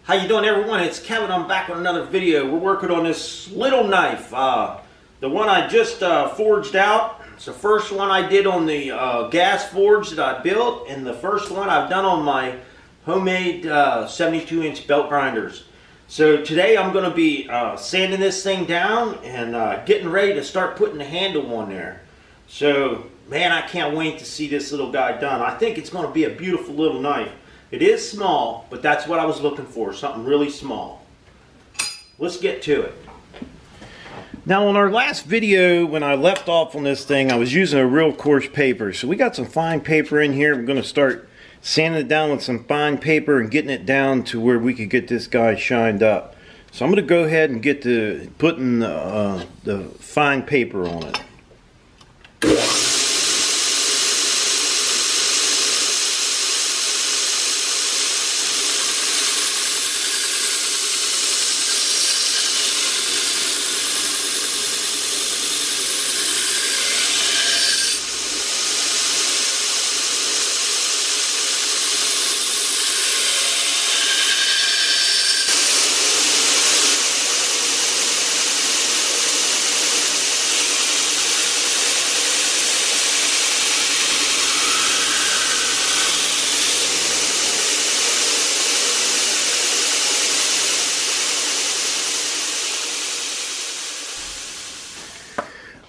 How you doing, everyone? It's Kevin. I'm back with another video. We're working on this little knife. The one I just forged out. It's the first one I did on the gas forge that I built, and the first one I've done on my homemade 72-inch belt grinders. So today I'm going to be sanding this thing down and getting ready to start putting the handle on there. So, man, I can't wait to see this little guy done. I think it's going to be a beautiful little knife. It is small, but that's what I was looking for, something really small. Let's get to it. Now, on our last video, when I left off on this thing, I was using a real coarse paper. So we got some fine paper in here. We're going to start sanding it down with some fine paper and getting it down to where we could get this guy shined up. So I'm going to go ahead and get to putting the fine paper on it.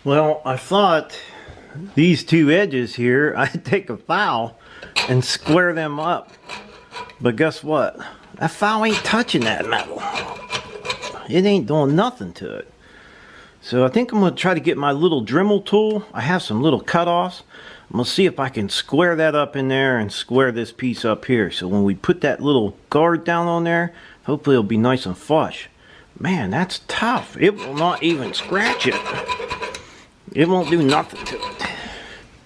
Well, I thought these two edges here, I'd take a file and square them up. But guess what? That file ain't touching that metal. It ain't doing nothing to it. So I think I'm going to try to get my little Dremel tool. I have some little cutoffs. I'm going to see if I can square that up in there and square this piece up here. So when we put that little guard down on there, hopefully it'll be nice and flush. Man, that's tough. It will not even scratch it. It won't do nothing to it.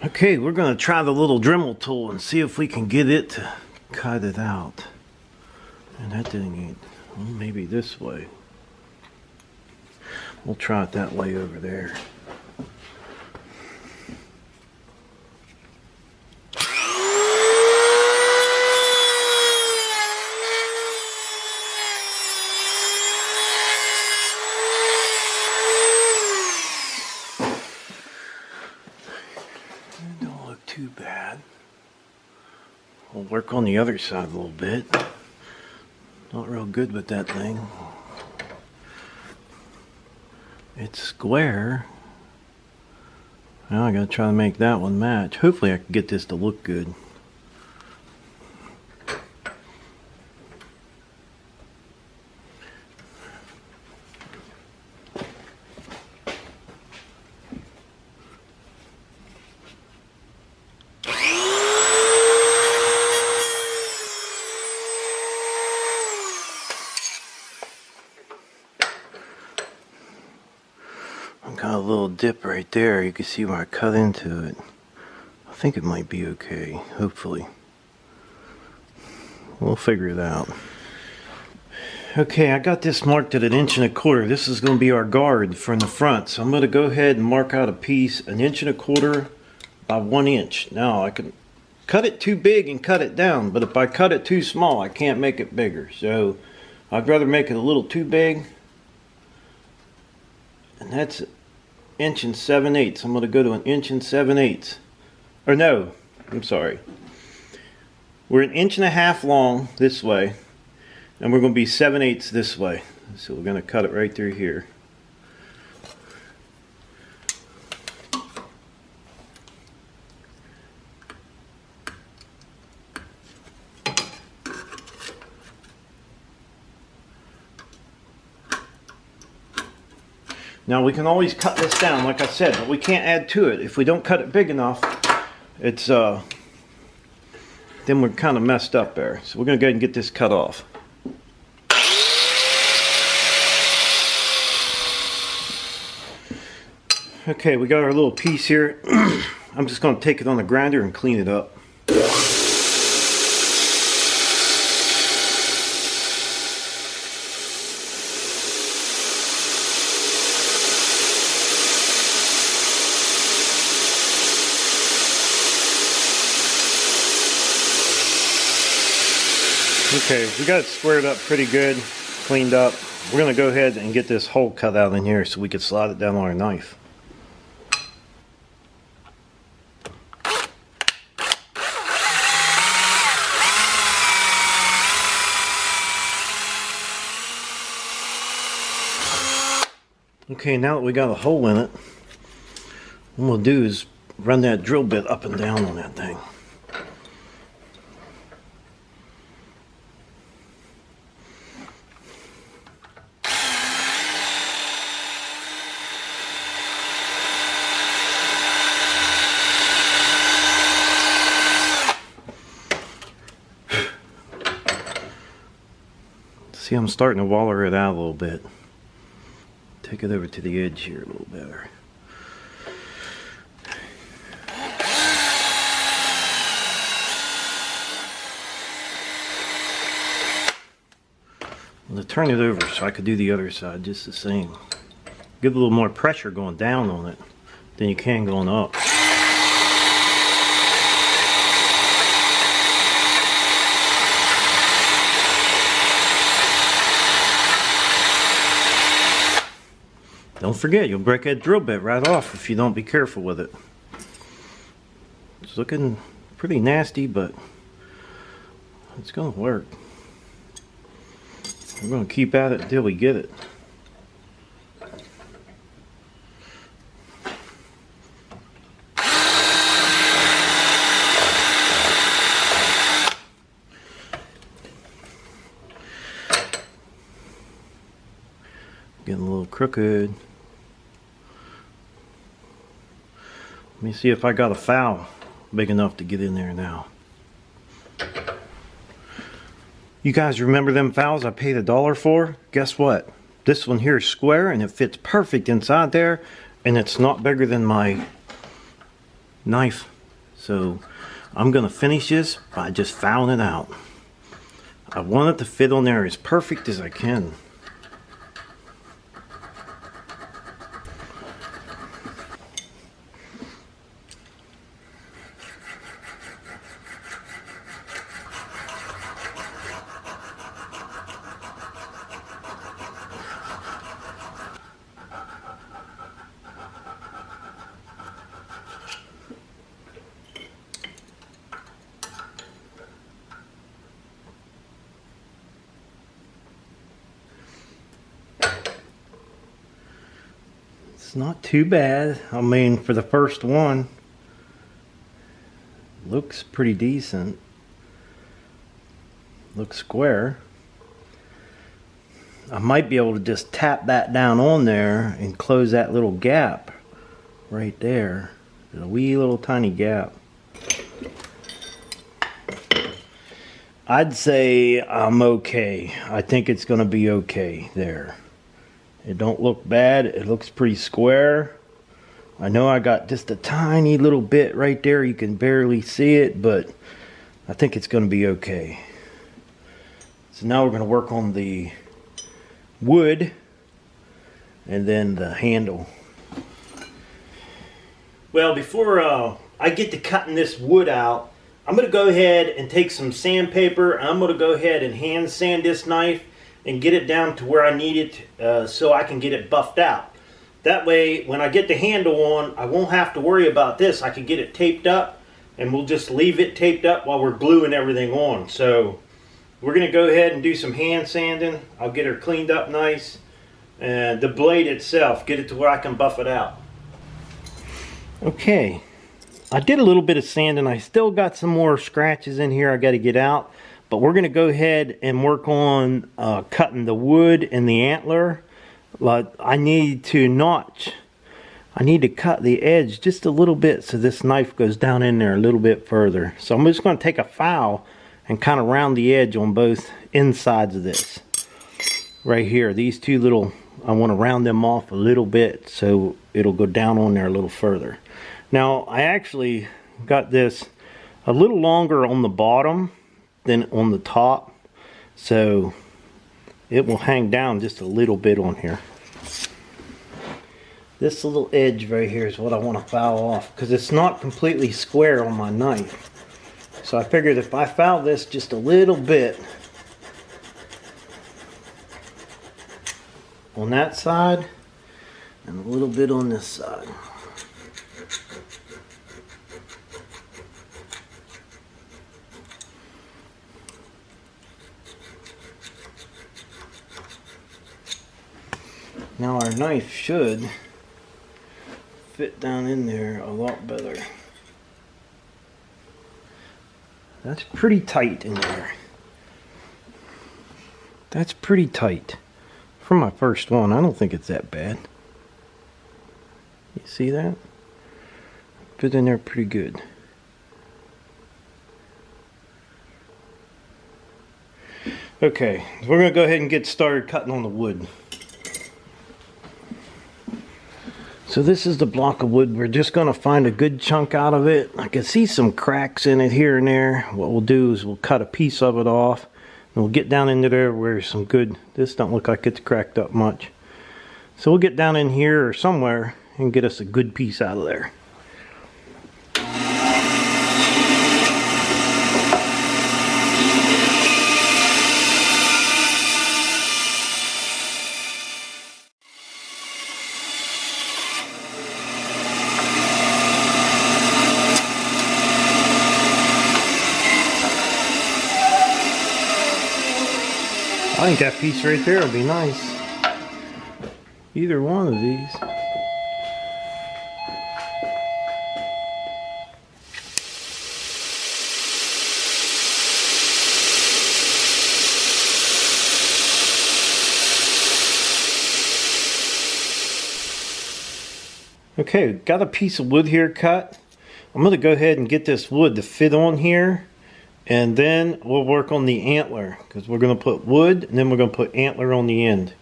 Okay, we're going to try the little Dremel tool and see if we can get it to cut it out. And that didn't get, well, maybe this way. We'll try it that way over there. Too bad. We'll work on the other side a little bit. Not real good with that thing. It's square. Now I gotta try to make that one match. Hopefully I can get this to look good. Got a little dip right there. You can see where I cut into it. I think it might be okay, hopefully. We'll figure it out. Okay, I got this marked at 1 1/4 inches. This is going to be our guard from the front. So I'm going to go ahead and mark out a piece 1 1/4 inches by 1 inch. Now I can cut it too big and cut it down, but if I cut it too small, I can't make it bigger. So I'd rather make it a little too big. And that's 1 7/8 inches. I'm going to go to 1 7/8 inches. Or no, I'm sorry. We're 1.5 inches long this way, and we're going to be 7/8 this way. So we're going to cut it right through here. Now we can always cut this down, like I said, but we can't add to it. If we don't cut it big enough, it's then we're kind of messed up there. So we're going to go ahead and get this cut off. Okay, we got our little piece here. I'm just going to take it on the grinder and clean it up. Okay, we got it squared up pretty good, cleaned up. We're gonna go ahead and get this hole cut out in here so we can slide it down on our knife. Okay, now that we got a hole in it, what we'll do is run that drill bit up and down on that thing. See, I'm starting to waller it out a little bit. Take it over to the edge here a little better. I'll turn it over so I could do the other side just the same. Give a little more pressure going down on it than you can going up. Don't forget, you'll break that drill bit right off if you don't be careful with it. It's looking pretty nasty, but it's gonna work. We're gonna keep at it until we get it. Getting a little crooked. Let me see if I got a file big enough to get in there now. You guys remember them files I paid $1 for? Guess what? This one here is square and it fits perfect inside there, and it's not bigger than my knife. So I'm gonna finish this by just filing it out. I want it to fit on there as perfect as I can. It's not too bad. I mean, for the first one, looks pretty decent. Looks square. I might be able to just tap that down on there and close that little gap right there. There's a wee little tiny gap. I'd say I'm okay. I think it's gonna be okay there. It don't look bad. It looks pretty square. I know I got just a tiny little bit right there. You can barely see it, but I think it's going to be okay. So now we're going to work on the wood and then the handle. Well, before I get to cutting this wood out, I'm going to go ahead and take some sandpaper. I'm going to go ahead and hand sand this knife and get it down to where I need it so I can get it buffed out. That way, when I get the handle on, I won't have to worry about this. I can get it taped up, and we'll just leave it taped up while we're gluing everything on. So we're going to go ahead and do some hand sanding. I'll get her cleaned up nice. And the blade itself, get it to where I can buff it out. Okay, I did a little bit of sanding. I still got some more scratches in here I got to get out. But we're going to go ahead and work on cutting the wood and the antler. I need to notch. I need to cut the edge just a little bit so this knife goes down in there a little bit further. So I'm just going to take a file and kind of round the edge on both insides of this. Right here, these two little, I want to round them off a little bit so it'll go down on there a little further. Now, I actually got this a little longer on the bottom than on the top, so it will hang down just a little bit on here. This little edge right here is what I want to file off because it's not completely square on my knife. So I figured if I file this just a little bit, on that side and a little bit on this side. Now our knife should fit down in there a lot better. That's pretty tight in there. That's pretty tight. For my first one, I don't think it's that bad. You see that? Fit in there pretty good. Okay, so we're gonna go ahead and get started cutting on the wood. So this is the block of wood. We're just gonna find a good chunk out of it. I can see some cracks in it here and there. What we'll do is we'll cut a piece of it off. And we'll get down into there where some good, this don't look like it's cracked up much. So we'll get down in here or somewhere and get us a good piece out of there. I think that piece right there will be nice. Either one of these. Okay, got a piece of wood here cut. I'm going to go ahead and get this wood to fit on here. And then we'll work on the antler, because we're going to put wood and then we're going to put antler on the end.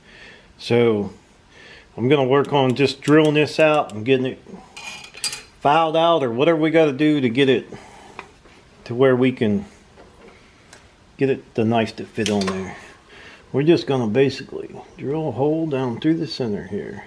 So I'm going to work on just drilling this out and getting it filed out, or whatever we got to do to get it to where we can get it the knife to fit on there. We're just going to basically drill a hole down through the center here.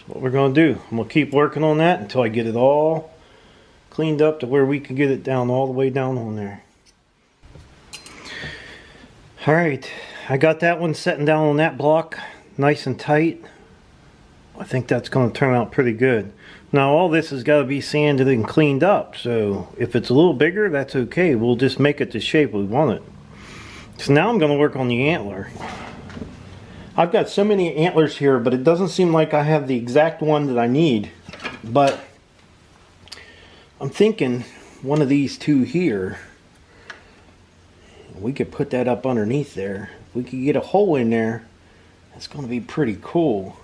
What we're going to do, I'm going to keep working on that until I get it all cleaned up to where we can get it down all the way down on there. Alright, I got that one setting down on that block nice and tight. I think that's going to turn out pretty good. Now all this has got to be sanded and cleaned up, so if it's a little bigger, that's okay. We'll just make it the shape we want it. So now I'm going to work on the antler. I've got so many antlers here, but it doesn't seem like I have the exact one that I need. But I'm thinking one of these two here, we could put that up underneath there. If we could get a hole in there, that's going to be pretty cool.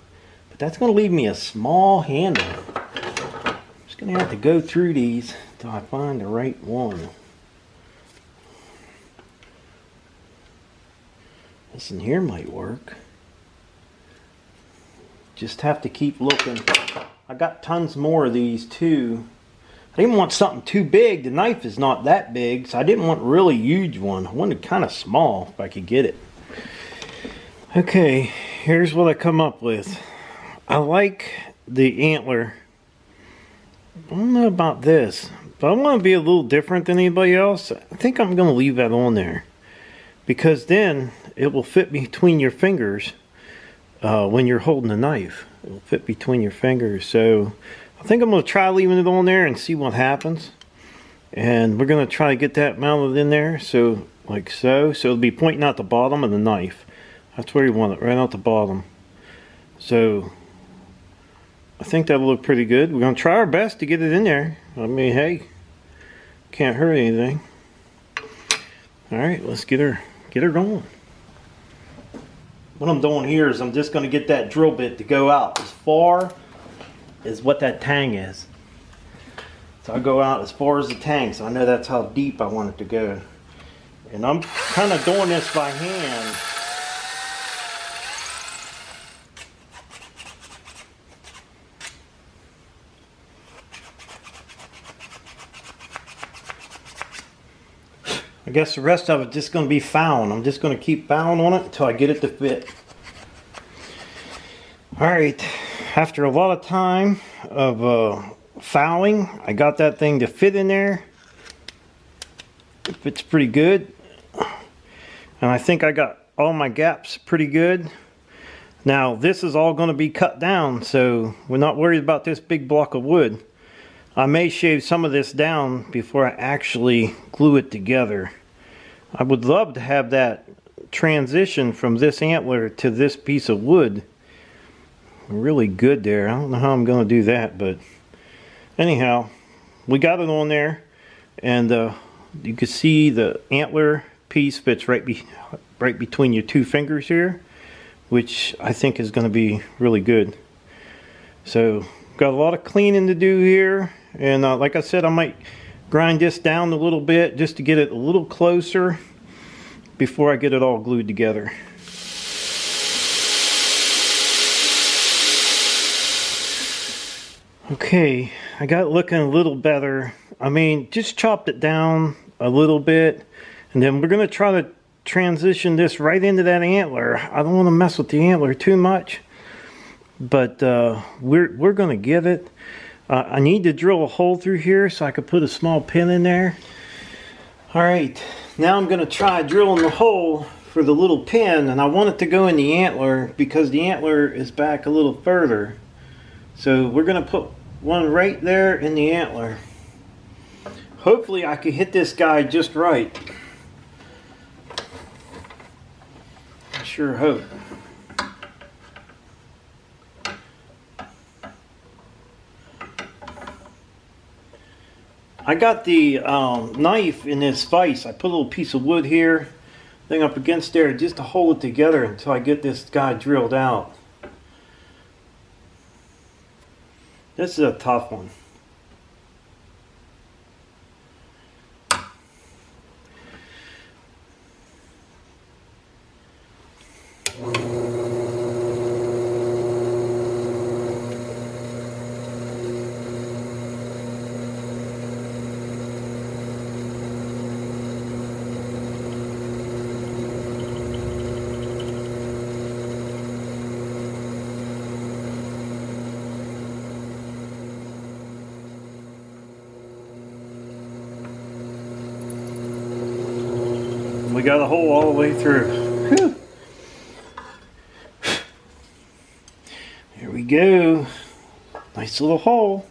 But that's going to leave me a small handle. I'm just going to have to go through these until I find the right one. This in here might work. Just have to keep looking. I got tons more of these too. I didn't want something too big. The knife is not that big, so I didn't want a really huge one. I wanted kind of small if I could get it. Okay, here's what I come up with. I like the antler. I don't know about this, but I want to be a little different than anybody else. I think I'm going to leave that on there, because then it will fit between your fingers. When you're holding the knife, it'll fit between your fingers. So I think I'm going to try leaving it on there and see what happens. And we're going to try to get that mounted in there, so like so. So it'll be pointing out the bottom of the knife. That's where you want it, right out the bottom. So I think that'll look pretty good. We're going to try our best to get it in there. I mean, hey, can't hurt anything. All right, let's get her going. What I'm doing here is I'm just going to get that drill bit to go out as far as what that tang is. So I go out as far as the tang, so I know that's how deep I want it to go. And I'm kind of doing this by hand. I guess the rest of it just going to be fouling. I'm just going to keep fouling on it until I get it to fit. Alright, after a lot of time of fouling, I got that thing to fit in there. It fits pretty good. And I think I got all my gaps pretty good. Now this is all going to be cut down, so we're not worried about this big block of wood. I may shave some of this down before I actually glue it together. I would love to have that transition from this antler to this piece of wood. Really good there. I don't know how I'm going to do that, but anyhow, we got it on there, and you can see the antler piece fits right between your two fingers here, which I think is going to be really good. So got a lot of cleaning to do here, and like I said, I might grind this down a little bit just to get it a little closer before I get it all glued together. Okay, I got it looking a little better. I mean, just chopped it down a little bit, and then we're going to try to transition this right into that antler. I don't want to mess with the antler too much, but we're going to give it. I need to drill a hole through here so I could put a small pin in there. Alright, now I'm going to try drilling the hole for the little pin, and I want it to go in the antler because the antler is back a little further. So we're going to put one right there in the antler. Hopefully I can hit this guy just right. I sure hope. I got the knife in this vise. I put a little piece of wood here, thing up against there just to hold it together until I get this guy drilled out. This is a tough one. We got a hole all the way through. Whew. Here we go. Nice little hole.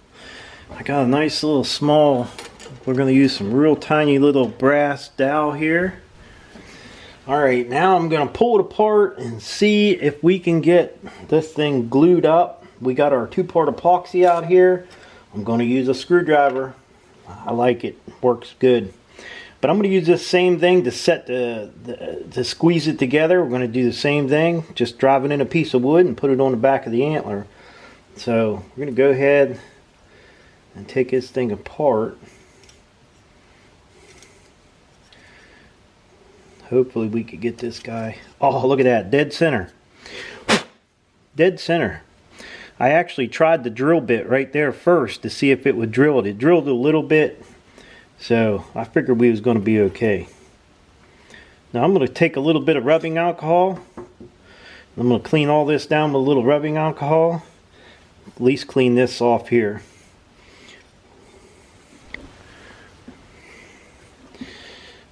I got a nice little small, we're going to use some real tiny little brass dowel here. Alright, now I'm going to pull it apart and see if we can get this thing glued up. We got our 2-part epoxy out here. I'm going to use a screwdriver. I like it. Works good. But I'm going to use this same thing to set to squeeze it together. We're going to do the same thing, just drive it in a piece of wood and put it on the back of the antler. So we're going to go ahead and take this thing apart. Hopefully we could get this guy. Oh, look at that, dead center. Dead center. I actually tried the drill bit right there first to see if it would drill it. It drilled a little bit. So I figured we was going to be okay. Now I'm going to take a little bit of rubbing alcohol. I'm going to clean all this down with a little rubbing alcohol. At least clean this off here.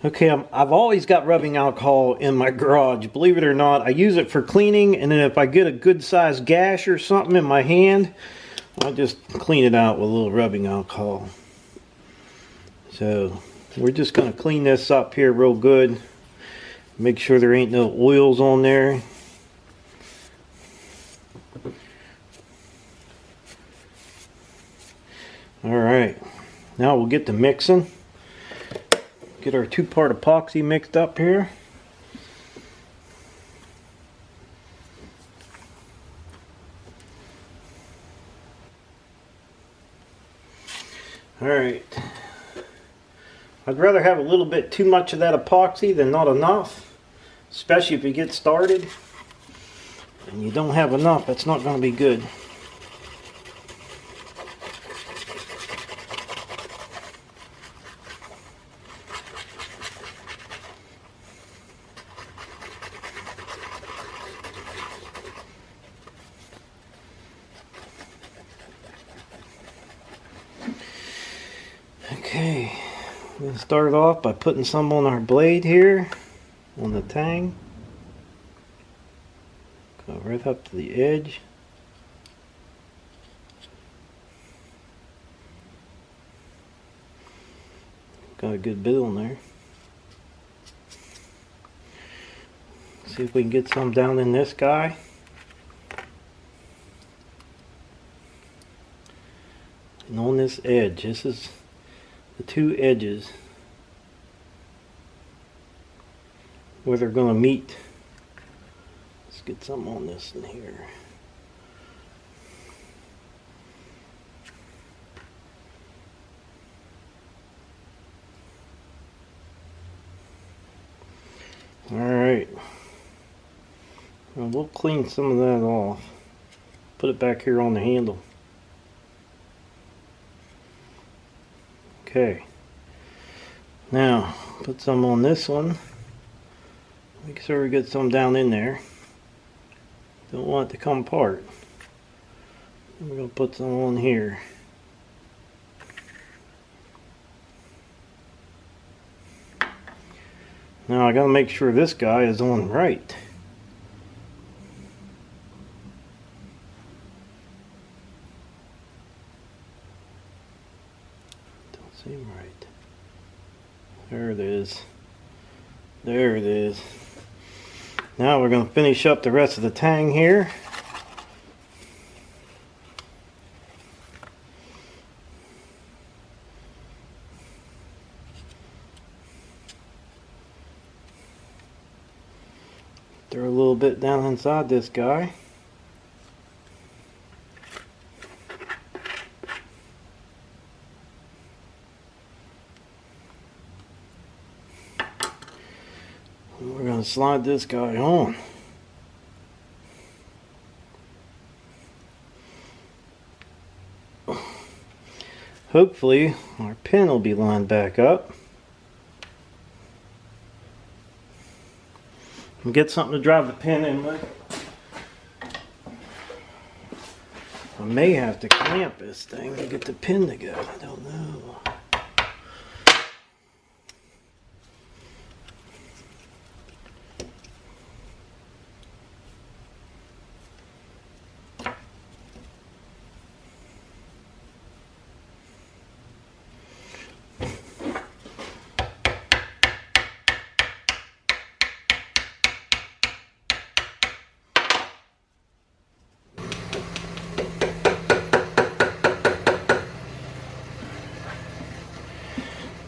Okay, I've always got rubbing alcohol in my garage. Believe it or not, I use it for cleaning, and then if I get a good sized gash or something in my hand, I'll just clean it out with a little rubbing alcohol. So we're just going to clean this up here real good. Make sure there ain't no oils on there. Alright, now we'll get to mixing. Get our 2-part epoxy mixed up here. Alright. I'd rather have a little bit too much of that epoxy than not enough, especially if you get started and you don't have enough. That's not going to be good. We'll start off by putting some on our blade here on the tang. Go right up to the edge. Got a good bit on there. See if we can get some down in this guy. And on this edge, this is the two edges where they're going to meet. Let's get some on this in here. Alright, well, we'll clean some of that off. Put it back here on the handle. Okay, now put some on this one. Make sure we get some down in there. Don't want it to come apart. We're going to put some on here. Now I gotta make sure this guy is on right. Don't seem right. There it is. There it is. Now we're gonna finish up the rest of the tang here. Throw a little bit down inside this guy. And we're going to slide this guy on. Hopefully our pin will be lined back up. And get something to drive the pin in with. I may have to clamp this thing to get the pin to go. I don't know.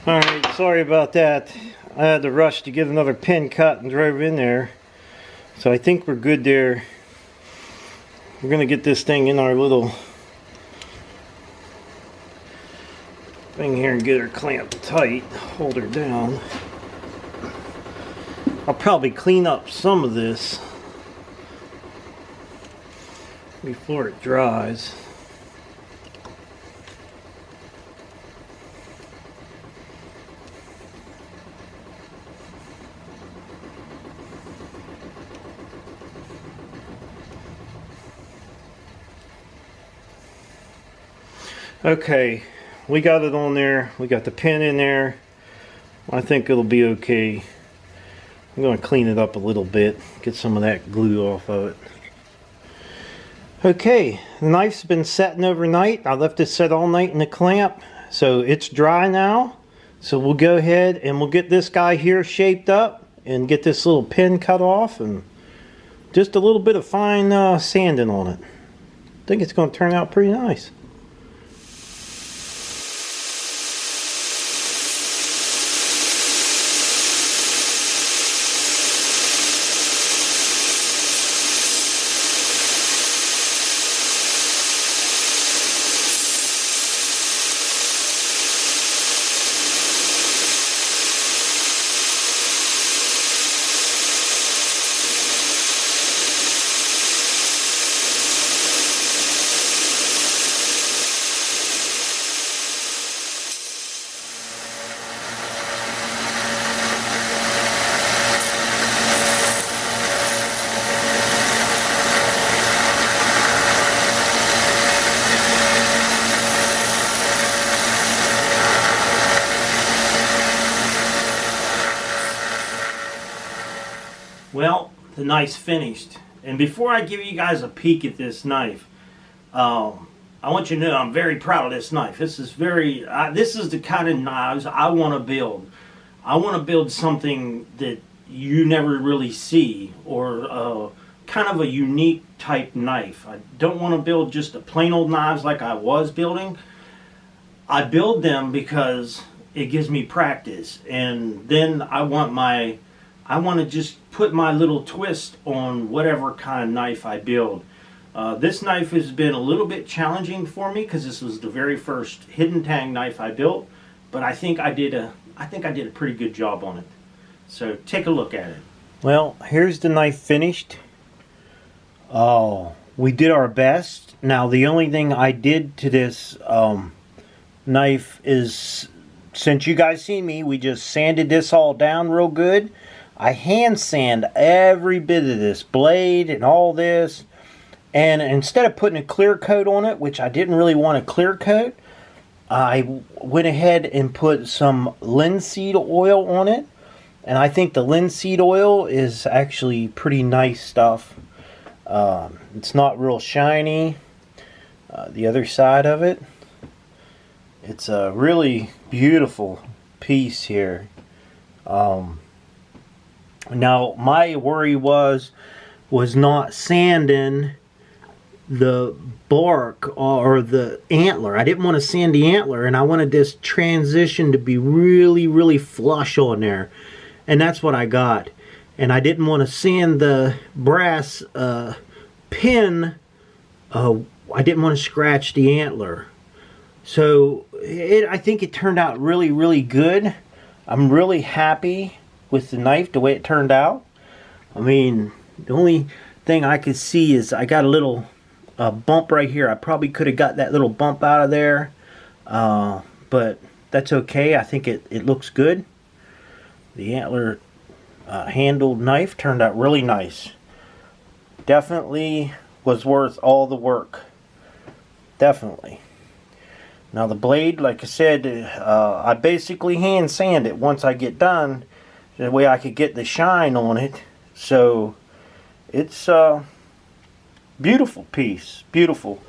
Alright, sorry about that. I had to rush to get another pin cut and drove in there. So I think we're good there. We're going to get this thing in our little thing here and get her clamped tight. Hold her down. I'll probably clean up some of this before it dries. Okay, we got it on there. We got the pin in there. I think it'll be okay. I'm going to clean it up a little bit, get some of that glue off of it. Okay, the knife's been setting overnight. I left it set all night in the clamp, so it's dry now. So we'll go ahead and we'll get this guy here shaped up and get this little pin cut off and just a little bit of fine sanding on it. I think it's going to turn out pretty nice. the knife's finished. And before I give you guys a peek at this knife, I want you to know I'm very proud of this knife. This is this is the kind of knives I want to build. I want to build something that you never really see, or kind of a unique type knife. I don't want to build just a plain old knives like I was building. I build them because it gives me practice, and then I want to just put my little twist on whatever kind of knife I build. This knife has been a little bit challenging for me because this was the very first Hidden Tang knife I built, but I think I did a pretty good job on it. So take a look at it. Well, here's the knife finished. Oh, we did our best. Now the only thing I did to this knife is, since you guys see me, we just sanded this all down real good. I hand sand every bit of this blade and all this. And instead of putting a clear coat on it, which I didn't really want a clear coat, I went ahead and put some linseed oil on it. And I think the linseed oil is actually pretty nice stuff. It's not real shiny. The other side of it, it's a really beautiful piece here. Now my worry was not sanding the bark or the antler. I didn't want to sand the antler, and I wanted this transition to be really flush on there, and that's what I got. And I didn't want to sand the brass pin. I didn't want to scratch the antler. So I think it turned out really good. I'm really happy with the knife, the way it turned out. I mean, the only thing I could see is I got a little bump right here. I probably could have got that little bump out of there, but that's okay. I think it looks good. The antler handled knife turned out really nice. Definitely was worth all the work. Definitely. Now the blade, like I said, I basically hand sand it once I get done, that way I could get the shine on it. So it's a beautiful piece, beautiful.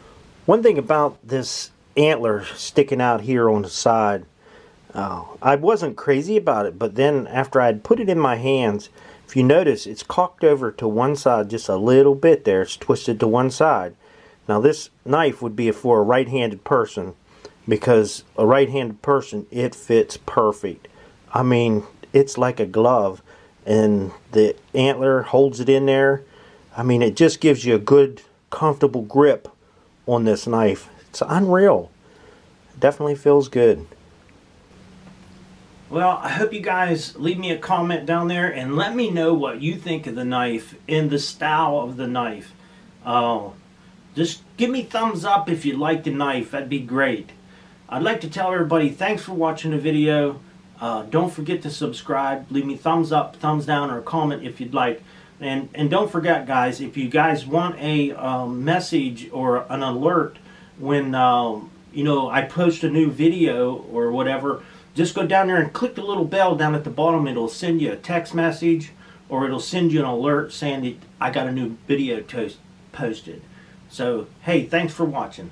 One thing about this antler sticking out here on the side, I wasn't crazy about it, but then after I'd put it in my hands, if you notice, it's cocked over to one side just a little bit there. It's twisted to one side. Now this knife would be for a right-handed person, because a right-handed person, it fits perfect. I mean, it's like a glove, and the antler holds it in there. I mean, it just gives you a good, comfortable grip on this knife. It's unreal. It definitely feels good. Well, I hope you guys leave me a comment down there and let me know what you think of the knife and the style of the knife. Just give me thumbs up if you like the knife. That'd be great. I'd like to tell everybody thanks for watching the video. Don't forget to subscribe. Leave me thumbs up, thumbs down, or a comment if you'd like. And don't forget, guys, if you guys want a message or an alert when you know, I post a new video or whatever, just go down there and click the little bell down at the bottom. It'll send you a text message, or it'll send you an alert saying that I got a new video posted. So, hey, thanks for watching.